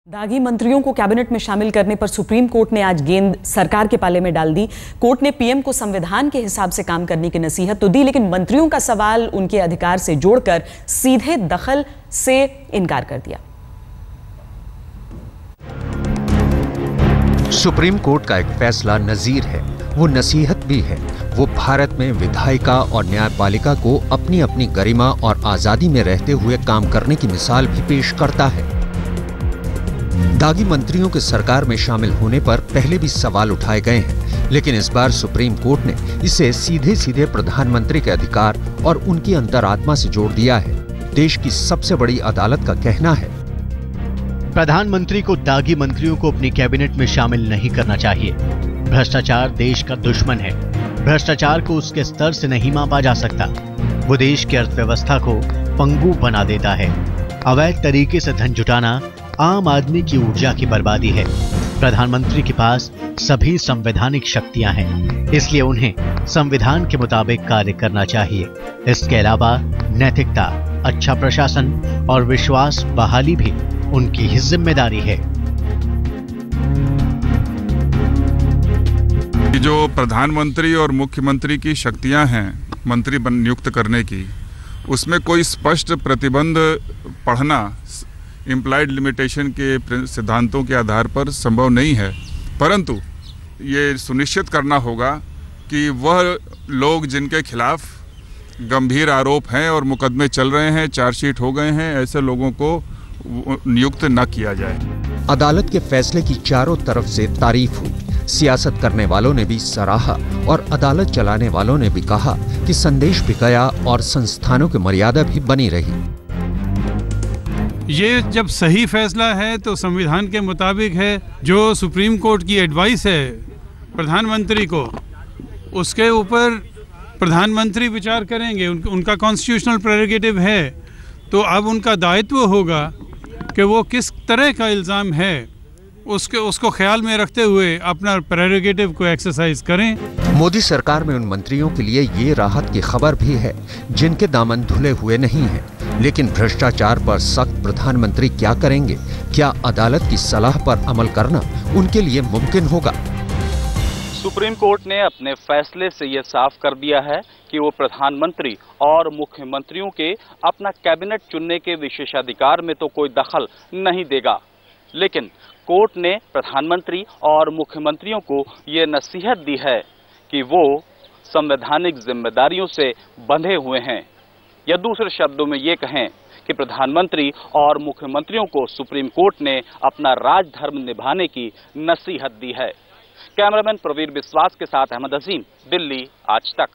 दागी मंत्रियों को कैबिनेट में शामिल करने पर सुप्रीम कोर्ट ने आज गेंद सरकार के पाले में डाल दी। कोर्ट ने पीएम को संविधान के हिसाब से काम करने की नसीहत तो दी, लेकिन मंत्रियों का सवाल उनके अधिकार से जोड़कर सीधे दखल से इनकार कर दिया। सुप्रीम कोर्ट का एक फैसला नजीर है, वो नसीहत भी है। वो भारत में विधायिका और न्यायपालिका को अपनी अपनी गरिमा और आजादी में रहते हुए काम करने की मिसाल भी पेश करता है। दागी मंत्रियों के सरकार में शामिल होने पर पहले भी सवाल उठाए गए हैं, लेकिन इस बार सुप्रीम कोर्ट ने इसे सीधे सीधे प्रधानमंत्री के अधिकार और उनकी अंतरात्मा से जोड़ दिया है। देश की सबसे बड़ी अदालत का कहना है, प्रधानमंत्री को दागी मंत्रियों को अपनी कैबिनेट में शामिल नहीं करना चाहिए। भ्रष्टाचार देश का दुश्मन है। भ्रष्टाचार को उसके स्तर से नहीं मापा जा सकता। वो देश की अर्थव्यवस्था को पंगु बना देता है। अवैध तरीके से धन जुटाना आम आदमी की ऊर्जा की बर्बादी है। प्रधानमंत्री के पास सभी संवैधानिक शक्तियां हैं, इसलिए उन्हें संविधान के मुताबिक कार्य करना चाहिए। इसके अलावा नैतिकता, अच्छा प्रशासन और विश्वास बहाली भी उनकी ही जिम्मेदारी है। जो प्रधानमंत्री और मुख्यमंत्री की शक्तियां हैं मंत्री नियुक्त करने की, उसमें कोई स्पष्ट प्रतिबंध पढ़ना इम्प्लाइड लिमिटेशन के सिद्धांतों के आधार पर संभव नहीं है, परंतु ये सुनिश्चित करना होगा कि वह लोग जिनके खिलाफ गंभीर आरोप हैं और मुकदमे चल रहे हैं, चार्जशीट हो गए हैं, ऐसे लोगों को नियुक्त न किया जाए। अदालत के फैसले की चारों तरफ से तारीफ हुई। सियासत करने वालों ने भी सराहा और अदालत चलाने वालों ने भी कहा कि संदेश भी गया और संस्थानों की मर्यादा भी बनी रही। ये जब सही फैसला है तो संविधान के मुताबिक है। जो सुप्रीम कोर्ट की एडवाइस है प्रधानमंत्री को, उसके ऊपर प्रधानमंत्री विचार करेंगे। उनका कॉन्स्टिट्यूशनल प्रेरोगेटिव है, तो अब उनका दायित्व होगा कि वो किस तरह का इल्ज़ाम है उसको ख्याल में रखते हुए अपना प्रेरोगेटिव को एक्सरसाइज करें। मोदी सरकार में उन मंत्रियों के लिए ये राहत की खबर भी है जिनके दामन धुले हुए नहीं हैं, लेकिन भ्रष्टाचार पर सख्त प्रधानमंत्री क्या करेंगे? क्या अदालत की सलाह पर अमल करना उनके लिए मुमकिन होगा? सुप्रीम कोर्ट ने अपने फैसले से यह साफ कर दिया है कि वो प्रधानमंत्री और मुख्यमंत्रियों के अपना कैबिनेट चुनने के विशेषाधिकार में तो कोई दखल नहीं देगा, लेकिन कोर्ट ने प्रधानमंत्री और मुख्यमंत्रियों को ये नसीहत दी है कि वो संवैधानिक जिम्मेदारियों से बंधे हुए हैं, या दूसरे शब्दों में ये कहें कि प्रधानमंत्री और मुख्यमंत्रियों को सुप्रीम कोर्ट ने अपना राजधर्म निभाने की नसीहत दी है। कैमरामैन प्रवीर विश्वास के साथ अहमद अजीम, दिल्ली आज तक।